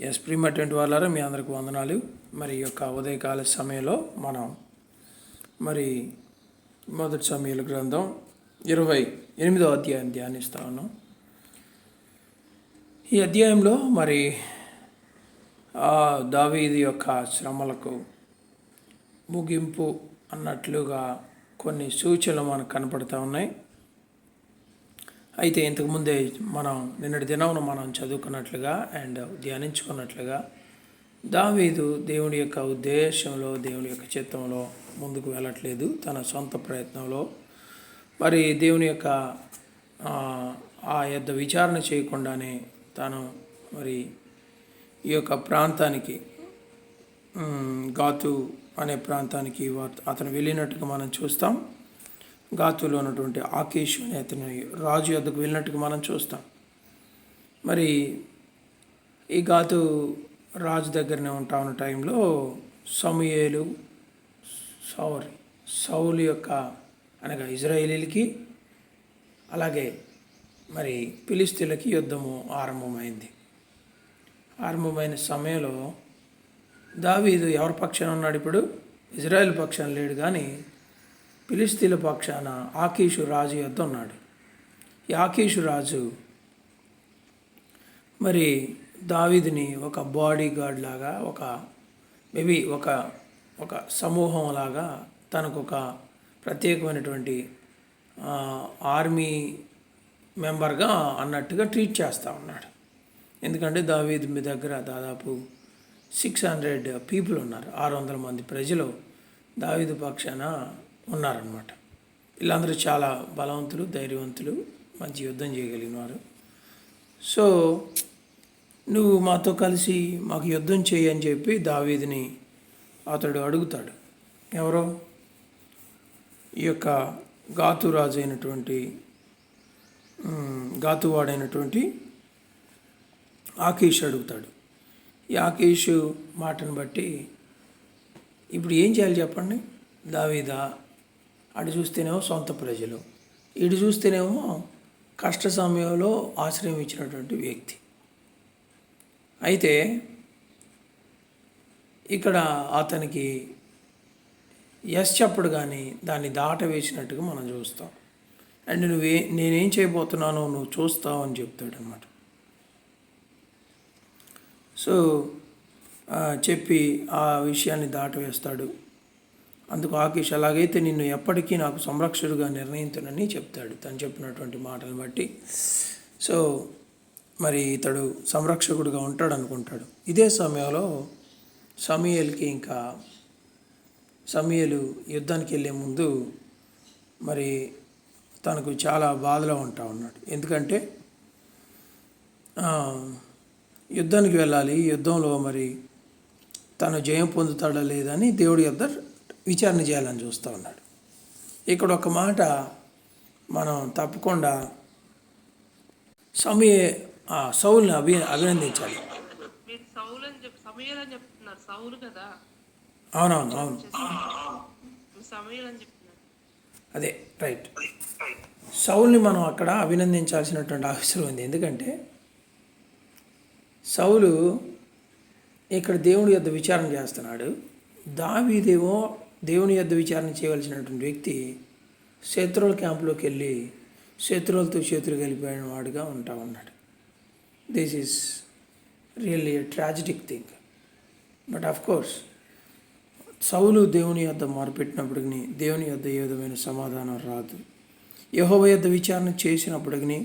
ప్రియమైనటువంటి వాళ్ళారా, మీ అందరికి వందనాలు. మరి ఈ యొక్క ఉదయకాల సమయంలో మనం మరి మొదటి సమయాల గ్రంథం 28వ అధ్యాయం ధ్యానిస్తా ఉన్నాం. ఈ అధ్యాయంలో మరి దావీదు యొక్క శ్రమలకు ముగింపు అన్నట్లుగా కొన్ని సూచనలు మనకు కనపడుతూ ఉన్నాయి. అయితే ఇంతకుముందే మనం నిన్నటి దినమున మనం చదువుకున్నట్లుగా అండ్ ధ్యానించుకున్నట్లుగా దావీదు దేవుని యొక్క ఉద్దేశంలో, దేవుని యొక్క చిత్తంలో ముందుకు వెళ్ళట్లేదు. తన సొంత ప్రయత్నంలో మరి దేవుని యొక్క ఆ యొద్ద విచారణ చేయకుండానే తాను మరి ఈ యొక్క ప్రాంతానికి, గాతు అనే ప్రాంతానికి అతను వెళ్ళినట్టుగా మనం చూస్తాం. గాతులో ఉన్నటువంటి ఆకీషు అనే అతను రాజు యొద్దకు వెళ్ళినట్టుగా మనం చూస్తాం. మరి ఈ గాతు రాజు దగ్గరనే ఉంటా ఉన్న టైంలో సౌలు యొక్క అనగా ఇజ్రాయేలీలకి అలాగే మరి ఫిలిస్తీన్లకి యుద్ధము ఆరంభమైన సమయంలో దావీదు ఎవరి పక్షాన ఉన్నాడు? ఇప్పుడు ఇజ్రాయేల్ పక్షాన లేడు, కానీ ఫిలిస్తీన్ల పక్షాన ఆకీషు రాజు యొద్ద ఉన్నాడు. ఈ ఆకీషు రాజు మరి దావీదుని ఒక బాడీ గార్డ్ లాగా, ఒక సమూహం లాగా, తనకు ఒక ప్రత్యేకమైనటువంటి ఆర్మీ మెంబర్గా అన్నట్టుగా ట్రీట్ చేస్తూ ఉన్నాడు. ఎందుకంటే దావీదు మీ దగ్గర దాదాపు 600 పీపుల్ ఉన్నారు, 600 మంది ప్రజలు దావీదు పక్షాన ఉన్నారన్నమాట. వీళ్ళందరూ చాలా బలవంతులు, ధైర్యవంతులు, మంచి యుద్ధం చేయగలిగిన వారు. సో నువ్వు మాతో కలిసి మాకు యుద్ధం చేయి అని చెప్పి దావీదుని అతడు అడుగుతాడు. ఎవరో ఈ యొక్క గాతువాడైనటువంటి ఆకీషు అడుగుతాడు. ఈ ఆకీషు మాటను బట్టి ఇప్పుడు ఏం చేయాలి చెప్పండి? దావీదా అటు చూస్తేనేమో సొంత ప్రజలు, ఇటు చూస్తేనేమో కష్ట సమయంలో ఆశ్రయం ఇచ్చినటువంటి వ్యక్తి. అయితే ఇక్కడ అతనికి ఎస్ చెప్పడు, కానీ దాన్ని దాటవేసినట్టుగా మనం చూస్తాం. అండ్ నేనేం చేయబోతున్నానో నువ్వు చూస్తావు అని చెప్తాడు అన్నమాట. సో చెప్పి ఆ విషయాన్ని దాటవేస్తాడు. అందుకు ఆకీష్, అలాగైతే నిన్ను ఎప్పటికీ నాకు సంరక్షకుడిగా నిర్ణయించునని చెప్తాడు. తను చెప్పినటువంటి మాటలను బట్టి సో మరి ఇతడు సంరక్షకుడిగా ఉంటాడు అనుకుంటాడు. ఇదే సమయంలో సమూయేలు యుద్ధానికి వెళ్ళే ముందు మరి తనకు చాలా బాధలో ఉంటా ఉన్నాడు. ఎందుకంటే యుద్ధానికి వెళ్ళాలి, యుద్ధంలో మరి తను జయం పొందుతాడా లేదని దేవుడి యొద్ద విచారణ చేయాలని చూస్తూ ఉన్నాడు. ఇక్కడ ఒక మాట మనం తప్పకుండా సౌలుని అభినందించాలి. అవును, అదే రైట్. సౌలుని మనం అక్కడ అభినందించాల్సినటువంటి అవసరం ఉంది. ఎందుకంటే సౌలు ఇక్కడ దేవుడి యొద్ద విచారణ చేస్తున్నాడు. దావీదేమో దేవుని యొద్ద విచారణ చేయవలసినటువంటి వ్యక్తి శత్రువుల క్యాంపులోకి వెళ్ళి శత్రువులతో చేతులు కలిపిన వాడుగా ఉంటా ఉన్నాడు. This is really a tragic thing. But of course సౌలు దేవుని యొద్ద మొరపెట్టినప్పటికీ దేవుని యొద్ద ఏ విధమైన సమాధానం రాదు. యెహోవా యొద్ద విచారణ చేసినప్పటికీ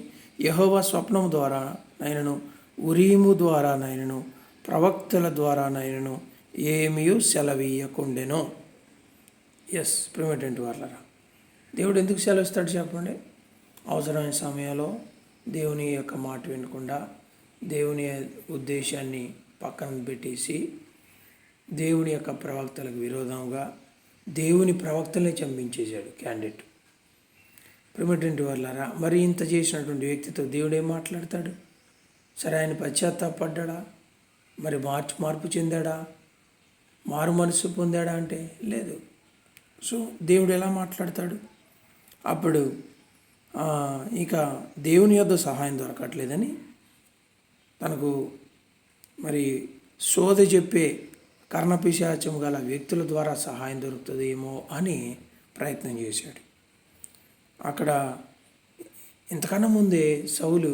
యెహోవా స్వప్నం ద్వారా నైనను, ఉరీము ద్వారా నైనను, ప్రవక్తల ద్వారా నైనను ఏమీ సెలవీయకుండెను. ప్రియమైనటువంటి వాళ్ళరా, దేవుడు ఎందుకు సెలవిస్తాడు చెప్పండి? అవసరమైన సమయంలో దేవుని యొక్క మాట వినకుండా దేవుని ఉద్దేశాన్ని పక్కన పెట్టేసి దేవుని యొక్క ప్రవక్తలకు విరోధంగా దేవుని ప్రవక్తలనే చంపించేశాడు క్యాండిడేట్. ప్రియమైనటువంటి వాళ్ళరా, మరి ఇంత చేసినటువంటి వ్యక్తితో దేవుడు ఏం మాట్లాడతాడు? సరే, ఆయన పశ్చాత్తాపడ్డా? మరి మార్పు చెందాడా? మారు మనసు పొందాడా అంటే లేదు. సో దేవుడు ఎలా మాట్లాడతాడు? అప్పుడు ఇక దేవుని యొద్ద సహాయం దొరకట్లేదని తనకు మరి సోద చెప్పే కర్ణపిశాచం గల వ్యక్తుల ద్వారా సహాయం దొరుకుతుందేమో అని ప్రయత్నం చేశాడు. అక్కడ ఇంతకన్నా ముందే సౌలు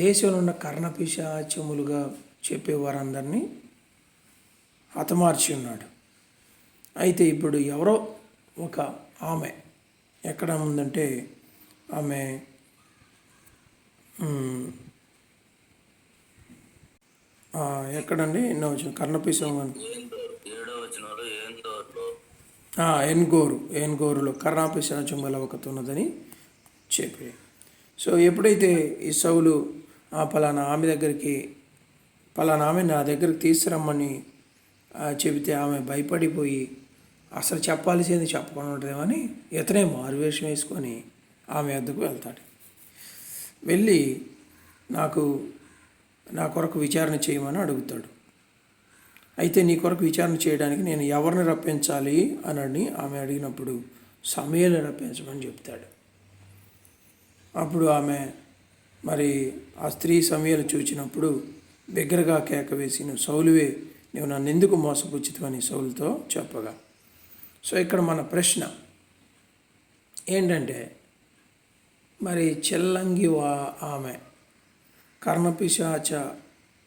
దేశంలో ఉన్న కర్ణపిశాచములుగా చెప్పేవారందరినీ హతమార్చి ఉన్నాడు. అయితే ఇప్పుడు ఎవరో ఒక ఆమె ఎక్కడ ఉందంటే ఆమె ఎక్కడండి ఎన్నో వచ్చిన కర్ణపిశం ఎన్గోరులో కర్ణపిశాచం గల ఒకటి ఉన్నదని చెప్పి. సో ఎప్పుడైతే ఈ సౌలు పలానా ఆమె దగ్గరికి పలానా ఆమె నా దగ్గరికి తీసుకురమ్మని చెబితే ఆమె భయపడిపోయి అసలు చెప్పాల్సింది చెప్పకుండా ఉంటుందేమని ఇతనే మారువేషం వేసుకొని ఆమె వద్దకు వెళ్తాడు. వెళ్ళి నా కొరకు విచారణ చేయమని అడుగుతాడు. అయితే నీ కొరకు విచారణ చేయడానికి నేను ఎవరిని రప్పించాలి అని ఆమె అడిగినప్పుడు సమూయేలుని రప్పించమని చెప్తాడు. అప్పుడు ఆమె మరి ఆ స్త్రీ సమూయేలు చూచినప్పుడు బిగ్గరగా కేక వేసి, నువ్వు సౌలువే, నువ్వు నన్ను ఎందుకు మోసపుచ్చుతావని సౌలుతో చెప్పగా. సో ఇక్కడ మన ప్రశ్న ఏంటంటే, మరి చెల్లంగి ఆమె కర్ణపిశాచ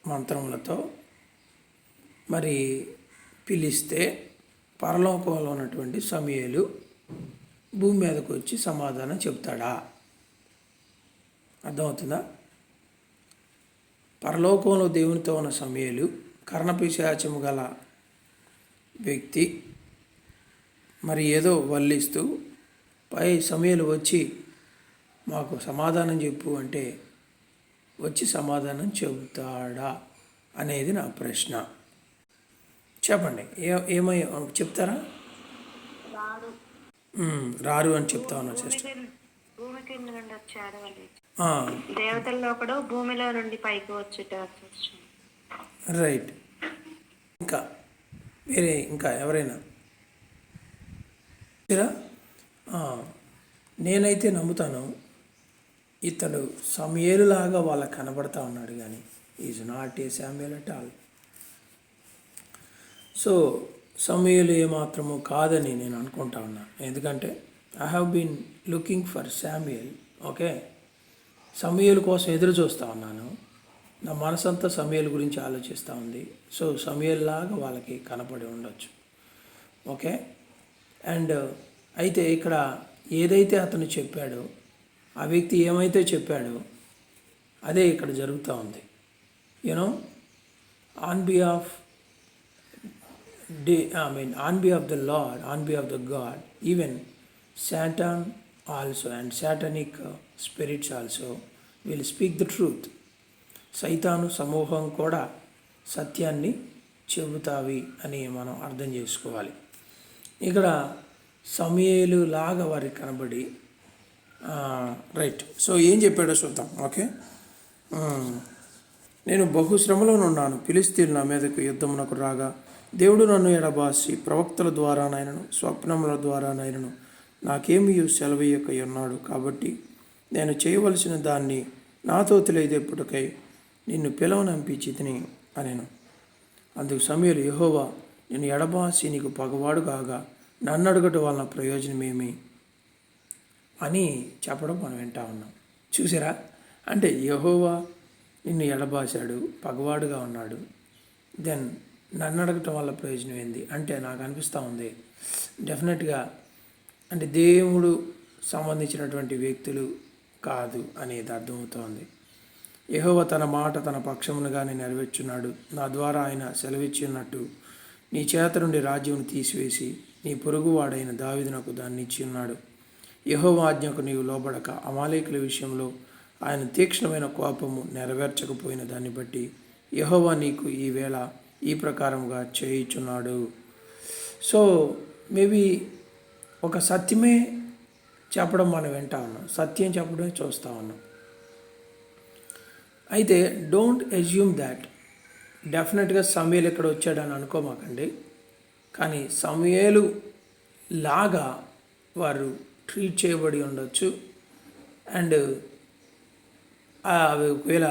మంత్రములతో మరి పిలిస్తే పరలోకంలో ఉన్నటువంటి సమూయేలు భూమి మీదకు వచ్చి సమాధానం చెప్తాడా? అర్థమవుతుందా? పరలోకంలో దేవునితో ఉన్న సమూయేలు కర్ణపిశాచము గల వ్యక్తి మరి ఏదో వల్లిస్తూ పై సమూయేలు వచ్చి మాకు సమాధానం చెప్పు అంటే వచ్చి సమాధానం చెబుతాడా అనేది నా ప్రశ్న. చెప్పండి, ఏమై చెప్తారా? రారు అని చెప్తా ఉన్నా సిస్టర్. భూమి కింద నుండి వచ్చాడు, దేవతల్లో ఒకడు భూమిలో నుండి పైకి వచ్చుట. రైట్. ఇంకా ఎవరైనా నేనైతే నమ్ముతాను ఇతడు సమూయేలులాగా వాళ్ళకి కనబడతా ఉన్నాడు, కానీ is not a Samuel at all. So సమూయేలు ఏమాత్రము కాదని నేను అనుకుంటా ఉన్నాను. ఎందుకంటే I have been looking for Samuel. Okay, సమూయేలు కోసం ఎదురు చూస్తూ ఉన్నాను. నా మనసంతా సమూయేలు గురించి ఆలోచిస్తూ ఉంది. సో సమూయేలు లాగా వాళ్ళకి కనపడి ఉండొచ్చు. ఓకే, అండ్ అయితే ఇక్కడ ఏదైతే అతను చెప్పాడో, ఆ వ్యక్తి ఏమైతే చెప్పాడో అదే ఇక్కడ జరుగుతూ ఉంది. You know, on behalf the Lord, on behalf of the God, even Satan also and satanic spirits also will speak the truth. సైతాను సమూహం కూడా సత్యాన్ని చెబుతావి అని మనం అర్థం చేసుకోవాలి. ఇక్కడ సమూయేలు లాగా వారికి కనబడి రైట్. సో ఏం చెప్పాడో చూద్దాం. ఓకే, నేను బహుశ్రమలో ఉన్నాను, ఫిలిష్తీయులు నా మీదకు యుద్ధమునకు రాగా దేవుడు నన్ను ఎడబాసి ప్రవక్తల ద్వారానైనను స్వప్నముల ద్వారానైనను నాకేమీ సెలవీయక ఉన్నాడు. కాబట్టి నేను చేయవలసిన దాన్ని నాతో తెలియజెప్పుటకై నిన్ను పిలవనంపించి తిని అనెను. అందుకు సమూయేలు, యెహోవా నేను ఎడబాసి నీకు పగవాడు కాగా నన్ను అడగటం వలన ప్రయోజనమేమి అని చెప్పడం మనం వింటా ఉన్నాం. చూసారా? అంటే యెహోవా నిన్ను ఎడబాసాడు, పగవాడుగా ఉన్నాడు, దెన్ నన్ను అడగటం వల్ల ప్రయోజనం ఏంది అంటే నాకు అనిపిస్తూ ఉంది డెఫినెట్గా అంటే దేవుడు సంబంధించినటువంటి వ్యక్తులు కాదు అనేది అర్థమవుతోంది. యెహోవా తన మాట తన పక్షమునుగానే నెరవేర్చున్నాడు. నా ద్వారా ఆయన సెలవిచ్చి ఉన్నట్టు నీ చేత నుండి రాజ్యం తీసివేసి నీ పొరుగువాడైన దావీదునకు దాన్ని ఇచ్చి ఉన్నాడు. యెహోవా ఆజ్ఞకు నీవు లోబడక అమాలేకుల విషయంలో ఆయన తీక్ష్ణమైన కోపము నెరవేర్చకపోయిన దాన్ని బట్టి యెహోవా నీకు ఈవేళ ఈ ప్రకారముగా చేయుచున్నాడు. సో మేబీ ఒక సత్యమే చెప్పడం మనం వింటా ఉన్నాం, సత్యం చెప్పడమే చూస్తూ ఉన్నాం. అయితే డోంట్ అజ్యూమ్ దాట్ డెఫినెట్గా సమూయేలు ఇక్కడ వచ్చాడని అనుకోమాకండి. కానీ సమూయేలు లాగా వారు ట్రీట్ చేయబడి ఉండొచ్చు. అండ్ ఒకవేళ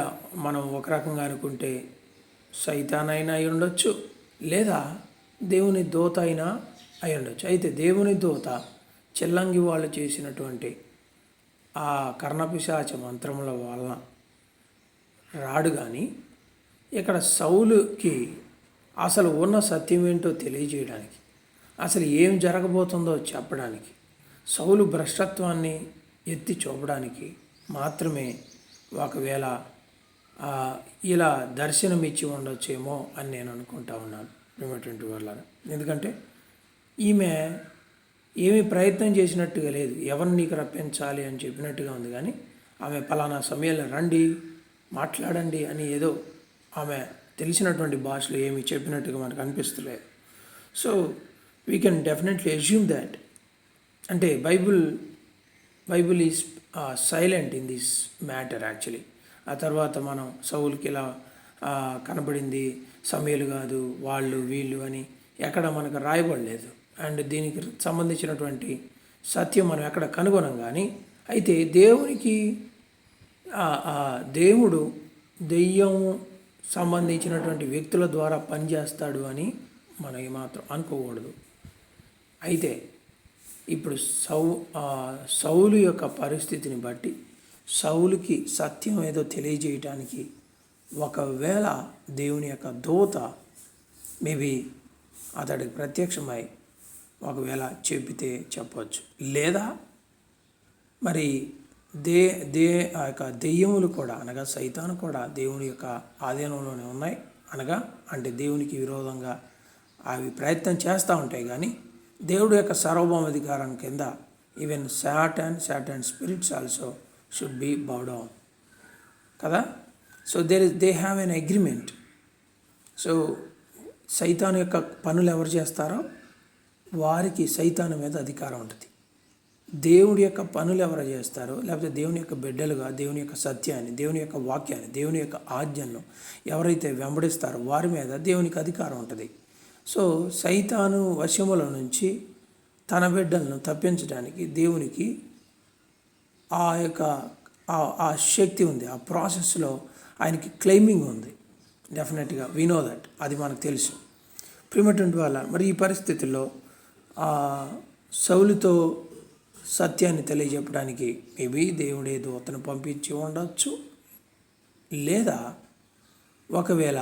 మనం ఒక రకంగా అనుకుంటే సైతానైనా అయి ఉండొచ్చు, లేదా దేవుని దూత అయినా అయి ఉండొచ్చు. అయితే దేవుని దూత చెల్లంగి వాళ్ళు చేసినటువంటి ఆ కర్ణపిశాచ మంత్రముల వలన రాడు. కానీ ఇక్కడ సౌలుకి అసలు ఉన్న సత్యం ఏంటో తెలియజేయడానికి, అసలు ఏం జరగబోతుందో చెప్పడానికి, సౌలు భ్రష్టత్వాన్ని ఎత్తి చూపడానికి మాత్రమే ఒకవేళ ఇలా దర్శనమిచ్చి ఉండొచ్చేమో అని నేను అనుకుంటా ఉన్నాను ప్రియమైనటువంటి వాళ్ళారా. ఎందుకంటే ఈమె ఏమీ ప్రయత్నం చేసినట్టుగా లేదు, ఎవరిని నీకు రప్పించాలి అని చెప్పినట్టుగా ఉంది. కానీ ఆమె పలానా సమయంలో రండి మాట్లాడండి అని ఏదో ఆమె తెలిసినటువంటి భాషలో ఏమి చెప్పినట్టుగా మనకు అనిపిస్తలేదు. So we can definitely assume that, అంటే Bible is silent in this matter actually. ఆ తర్వాత మనం సౌలుకి ఇలా కనబడింది, సమయలు కాదు, వాళ్ళు వీళ్ళు అని ఎక్కడ మనకు రాయబడలేదు. అండ్ దీనికి సంబంధించినటువంటి సత్యం మనం ఎక్కడ కనుగొనం. కానీ అయితే దేవుడు దెయ్యం సంబంధించినటువంటి వ్యక్తుల ద్వారా పనిచేస్తాడు అని మనం ఏమాత్రం అనుకోకూడదు. అయితే ఇప్పుడు సౌలు యొక్క పరిస్థితిని బట్టి సౌలుకి సత్యం ఏదో తెలియజేయటానికి ఒకవేళ దేవుని యొక్క దూత మేబీ అతడికి ప్రత్యక్షమై ఒకవేళ చెప్పితే చెప్పవచ్చు, లేదా మరి ఆ యొక్క దెయ్యములు కూడా అనగా సైతాను కూడా దేవుని యొక్క ఆధీనంలోనే ఉన్నాయి అనగా, అంటే దేవునికి విరోధంగా అవి ప్రయత్నం చేస్తూ ఉంటాయి. కానీ దేవుడు యొక్క సార్వభౌమాధికారం కింద even Satan spirits also should be bow down కదా. So they have an agreement. So సైతాను యొక్క పనులు ఎవరు చేస్తారో వారికి సైతాను మీద అధికారం ఉంటుంది. దేవుడి యొక్క పనులు ఎవరు చేస్తారో, లేకపోతే దేవుని యొక్క బిడ్డలుగా దేవుని యొక్క సత్యాన్ని, దేవుని యొక్క వాక్యాన్ని, దేవుని యొక్క ఆజ్ఞను ఎవరైతే వెంబడిస్తారో వారి మీద దేవునికి అధికారం ఉంటుంది. సో సైతాను వశముల నుంచి తన బిడ్డలను తప్పించడానికి దేవునికి ఆ శక్తి ఉంది. ఆ ప్రాసెస్లో ఆయనకి క్లెయిమింగ్ ఉంది. డెఫినెట్గా వీ నో దట్, అది మనకు తెలుసు. ప్రియమైనటువంటి వాళ్ళ మరి ఈ పరిస్థితుల్లో సౌలుతో సత్యాన్ని తెలియజెప్పడానికి మేబీ దేవుడే దూతను పంపించి ఉండొచ్చు, లేదా ఒకవేళ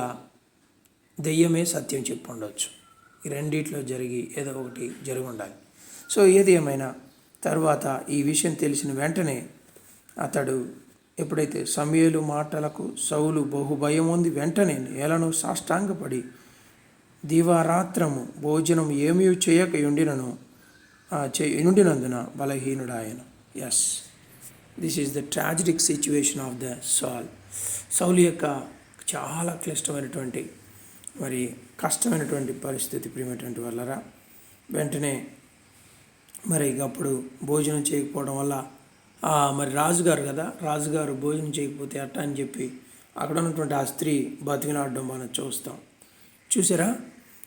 దెయ్యమే సత్యం చెప్పి ఉండొచ్చు. ఈ రెండిట్లో ఏదో ఒకటి జరిగి ఉండాలి. సో ఏది ఏమైనా తర్వాత ఈ విషయం తెలిసిన వెంటనే అతడు ఎప్పుడైతే సమూయేలు మాటలకు సౌలు బహుభయం ఉంది, వెంటనే నేలను సాష్టాంగపడి దివారాత్రము భోజనం ఏమీ చేయక ఉండినందున బలహీనుడాయను. Yes, this is the tragic situation of the సౌలు యొక్క చాలా క్లిష్టమైనటువంటి మరి కష్టమైనటువంటి పరిస్థితి ప్రియమైనటువంటి వాళ్ళరా. వెంటనే మరి అప్పుడు భోజనం చేయకపోవడం వల్ల మరి రాజుగారు కదా, రాజుగారు భోజనం చేయకపోతే అట్ట అని చెప్పి అక్కడ ఉన్నటువంటి ఆ స్త్రీ బతికినాడడం మనం చూసారా.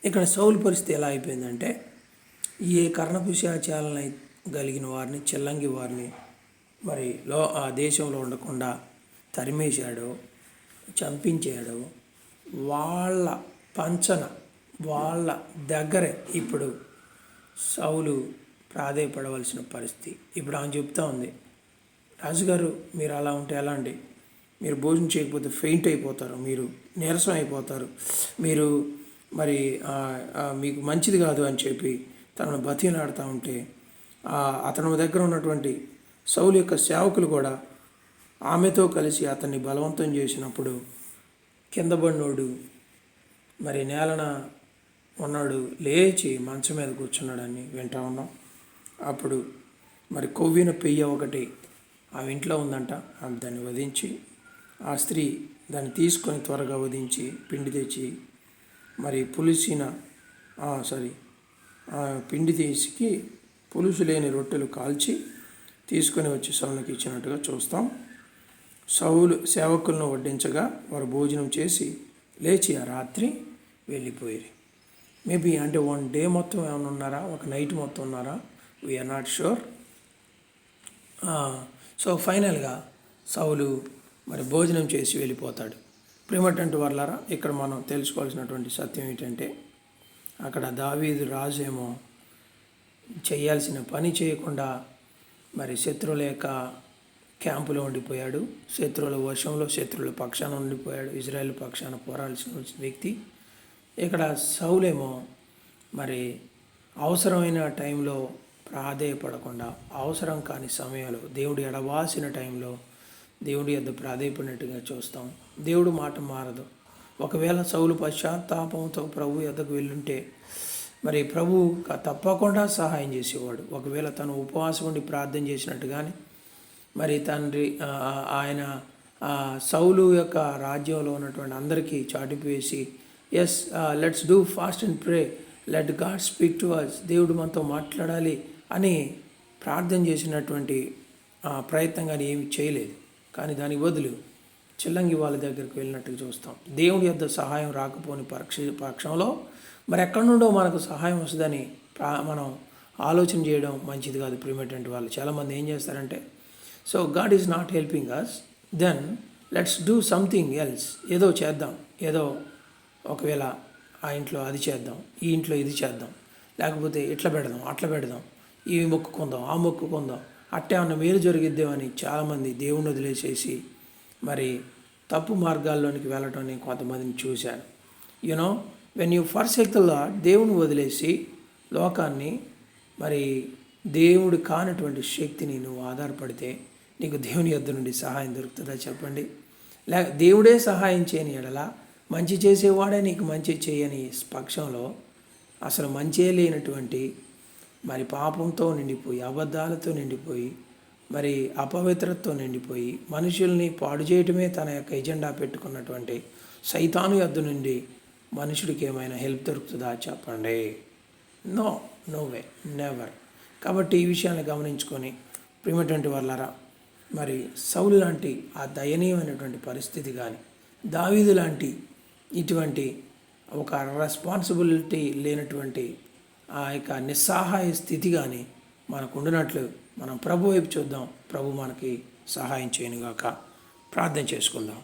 ఇక్కడ సౌలు పరిస్థితి ఎలా అయిపోయిందంటే, ఏ కర్ణపిశాచాలను కలిగిన వారిని, చెల్లంగి వారిని మరి ఆ దేశంలో ఉండకుండా తరిమేశాడో, చంపించాడో, వాళ్ళ పంచన వాళ్ళ దగ్గరే ఇప్పుడు సౌలు ప్రాధేయపడవలసిన పరిస్థితి. ఇప్పుడు ఆమె చెప్తా ఉంది, రాజుగారు మీరు అలా ఉంటే ఎలా అండి, మీరు భోజనం చేయకపోతే ఫెయింట్ అయిపోతారు, మీరు నీరసం అయిపోతారు, మీరు మరి మీకు మంచిది కాదు అని చెప్పి తనను బతిలాడుతూ ఉంటే అతని దగ్గర ఉన్నటువంటి సౌలు యొక్క సేవకులు కూడా ఆమెతో కలిసి అతన్ని బలవంతం చేసినప్పుడు కింద పడినోడు మరి నేలన ఉన్నాడు లేచి మంచం మీద కూర్చున్నాడని వింటా ఉన్నాం. అప్పుడు మరి కొవ్విన పెయ్య ఒకటి ఆ ఇంట్లో ఉందంట, దాన్ని వధించి ఆ స్త్రీ దాన్ని తీసుకొని త్వరగా వధించి పిండి తెచ్చి మరి పిండి తీసి పులుసు లేని రొట్టెలు కాల్చి తీసుకొని వచ్చి సౌలుకి ఇచ్చినట్టుగా చూస్తాం. సౌలు సేవకులను వడ్డించగా వారు భోజనం చేసి లేచి ఆ రాత్రి వెళ్ళిపోయారు. మేబీ అంటే 1 డే మొత్తం ఏమైనా ఉన్నారా, ఒక నైట్ మొత్తం ఉన్నారా, వీఆర్ నాట్ షూర్. సో ఫైనల్గా సౌలు మరి భోజనం చేసి వెళ్ళిపోతాడు. ప్రేమటంటి వాళ్ళారా, ఇక్కడ మనం తెలుసుకోవాల్సినటువంటి సత్యం ఏంటంటే, అక్కడ దావీదు రాజు ఏమో చేయాల్సిన పని చేయకుండా మరి శత్రువుల యొక్క క్యాంపులో ఉండిపోయాడు. శత్రువుల వర్షంలో శత్రువుల పక్షాన ఉండిపోయాడు. ఇజ్రాయెల్ పక్షాన పోరాడాల్సిన వ్యక్తి. ఇక్కడ సౌలేమో మరి అవసరమైన టైంలో ప్రాధేయపడకుండా, అవసరం కాని సమయంలో, దేవుడు ఎడవాసిన టైంలో దేవుడి యొద్ద ప్రాధేయపడినట్టుగా చూస్తాం. దేవుడు మాట మారదు. ఒకవేళ సౌలు పశ్చాత్తాపంతో ప్రభు యొద్దకు వెళ్ళుంటే మరి ప్రభు తప్పకుండా సహాయం చేసేవాడు. ఒకవేళ తను ఉపవాసం ఉండి ప్రార్థన చేసినట్టు కానీ, మరి తండ్రి ఆయన సౌలు యొక్క రాజ్యంలో ఉన్నటువంటి అందరికీ చాటింపు వేసి, yes let's do fast and pray, let God speak to us, దేవుడు మనతో మాట్లాడాలి అని ప్రార్థన చేసినటువంటి ప్రయత్నం కానీ ఏమి చేయలేదు. కానీ దానికి బదులు చిల్లంగి వాళ్ళ దగ్గరికి వెళ్ళినట్టుగా చూస్తాం. దేవుడి యొద్ద సహాయం రాకపోని పక్షంలో మరి ఎక్కడి నుండో మనకు సహాయం వస్తుందని మనం ఆలోచన చేయడం మంచిది కాదు. ప్రిమేటెంట్ వాళ్ళు చాలామంది ఏం చేస్తారంటే, so God is not helping us, then let's do something else, ఏదో చేద్దాం, ఏదో ఒకవేళ ఆ ఇంట్లో అది చేద్దాం, ఈ ఇంట్లో ఇది చేద్దాం, లేకపోతే ఇట్లా పెడదాం, అట్లా పెడదాం, ఇవి మొక్కుకుందాం, ఆ మొక్కుకుందాం, అట్టే ఏమన్నా మేలు జరిగిద్దామని చాలామంది దేవుణ్ణి వదిలేసేసి మరి తప్పు మార్గాల్లోనికి వెళ్ళటం నేను కొంతమందిని చూశాను. You know, when you forsake the lord, దేవుని వదిలేసి లోకాన్ని మరి దేవుడు కానటువంటి శక్తిని నువ్వు ఆధారపడితే నీకు దేవుని యొద్ద నుండి సహాయం దొరుకుతుందా చెప్పండి? దేవుడే సహాయం చేయని ఎడల, మంచి చేసేవాడే నీకు మంచి చేయని పక్షంలో అసలు మంచే లేనటువంటి మరి పాపంతో నిండిపోయి, అబద్ధాలతో నిండిపోయి, మరి అపవిత్రతతో నిండిపోయి, మనుషుల్ని పాడు చేయటమే తన యొక్క ఎజెండా పెట్టుకున్నటువంటి సైతాను యొద్ద నుండి మనుషుడికి ఏమైనా హెల్ప్ దొరుకుతుందా చెప్పండి? No way, never. కాబట్టి ఈ విషయాన్ని గమనించుకొని ప్రిమేటెంట్ వాళ్ళారా, మరి సౌలు లాంటి ఆ దయనీయమైనటువంటి పరిస్థితి కానీ, దావీదు లాంటి ఇటువంటి ఒక రెస్పాన్సిబిలిటీ లేనటువంటి ఆ యొక్క నిస్సహాయ స్థితి కానీ మనకు ఉండినట్లు మనం ప్రభు వైపు చూద్దాం. ప్రభు మనకి సహాయం చేయనుగాక. ప్రార్థన చేసుకుందాం.